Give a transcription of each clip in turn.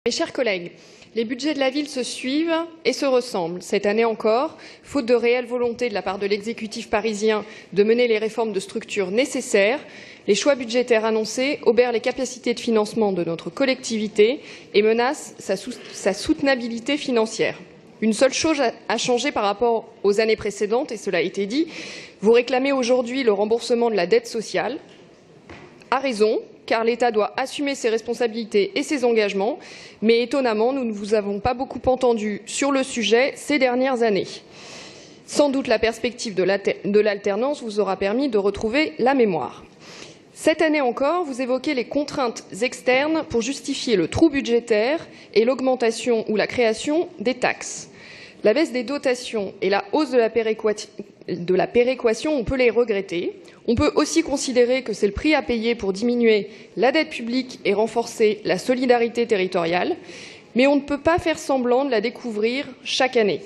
Mes chers collègues, les budgets de la ville se suivent et se ressemblent. Cette année encore, faute de réelle volonté de la part de l'exécutif parisien de mener les réformes de structure nécessaires, les choix budgétaires annoncés obèrent les capacités de financement de notre collectivité et menacent sa soutenabilité financière. Une seule chose a changé par rapport aux années précédentes, et cela a été dit. Vous réclamez aujourd'hui le remboursement de la dette sociale. À raison, car l'État doit assumer ses responsabilités et ses engagements, mais étonnamment, nous ne vous avons pas beaucoup entendu sur le sujet ces dernières années. Sans doute la perspective de l'alternance vous aura permis de retrouver la mémoire. Cette année encore, vous évoquez les contraintes externes pour justifier le trou budgétaire et l'augmentation ou la création des taxes. La baisse des dotations et la hausse de la péréquation, on peut les regretter. On peut aussi considérer que c'est le prix à payer pour diminuer la dette publique et renforcer la solidarité territoriale, mais on ne peut pas faire semblant de la découvrir chaque année.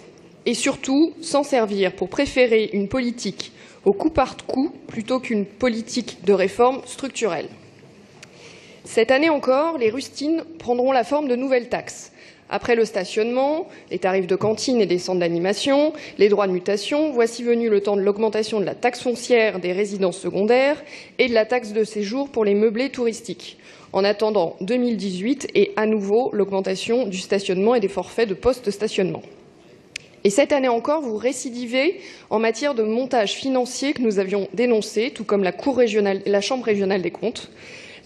Et surtout, s'en servir pour préférer une politique au coup par coup plutôt qu'une politique de réforme structurelle. Cette année encore, les rustines prendront la forme de nouvelles taxes. Après le stationnement, les tarifs de cantine et des centres d'animation, les droits de mutation, voici venu le temps de l'augmentation de la taxe foncière des résidences secondaires et de la taxe de séjour pour les meublés touristiques. En attendant 2018 et à nouveau l'augmentation du stationnement et des forfaits de post-stationnement. Et cette année encore, vous récidivez en matière de montage financier que nous avions dénoncé, tout comme la Chambre régionale des comptes.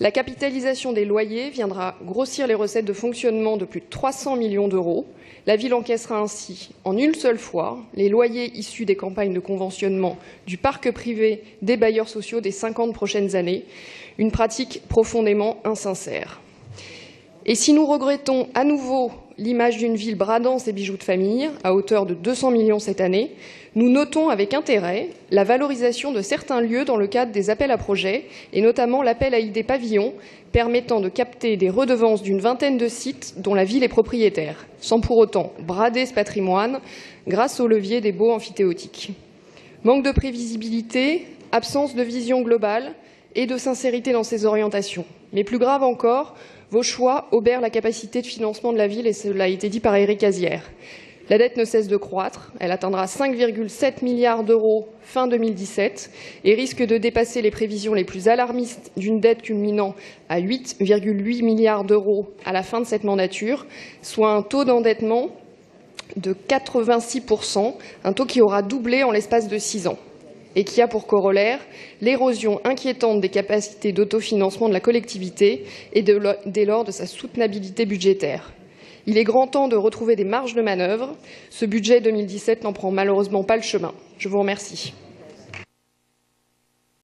La capitalisation des loyers viendra grossir les recettes de fonctionnement de plus de 300 millions d'euros. La ville encaissera ainsi, en une seule fois, les loyers issus des campagnes de conventionnement du parc privé des bailleurs sociaux des 50 prochaines années, une pratique profondément insincère. Et si nous regrettons à nouveau l'image d'une ville bradant ses bijoux de famille, à hauteur de 200 millions cette année, nous notons avec intérêt la valorisation de certains lieux dans le cadre des appels à projets, et notamment l'appel à idées pavillons, permettant de capter des redevances d'une vingtaine de sites dont la ville est propriétaire, sans pour autant brader ce patrimoine grâce au levier des baux amphithéotiques. Manque de prévisibilité, absence de vision globale et de sincérité dans ses orientations. Mais plus grave encore, vos choix obèrent la capacité de financement de la ville, et cela a été dit par Éric Azière. La dette ne cesse de croître, elle atteindra 5,7 milliards d'euros fin 2017 et risque de dépasser les prévisions les plus alarmistes d'une dette culminant à 8,8 milliards d'euros à la fin de cette mandature, soit un taux d'endettement de 86%, un taux qui aura doublé en l'espace de 6 ans. Et qui a pour corollaire l'érosion inquiétante des capacités d'autofinancement de la collectivité et dès lors de sa soutenabilité budgétaire. Il est grand temps de retrouver des marges de manœuvre. Ce budget 2017 n'en prend malheureusement pas le chemin. Je vous remercie.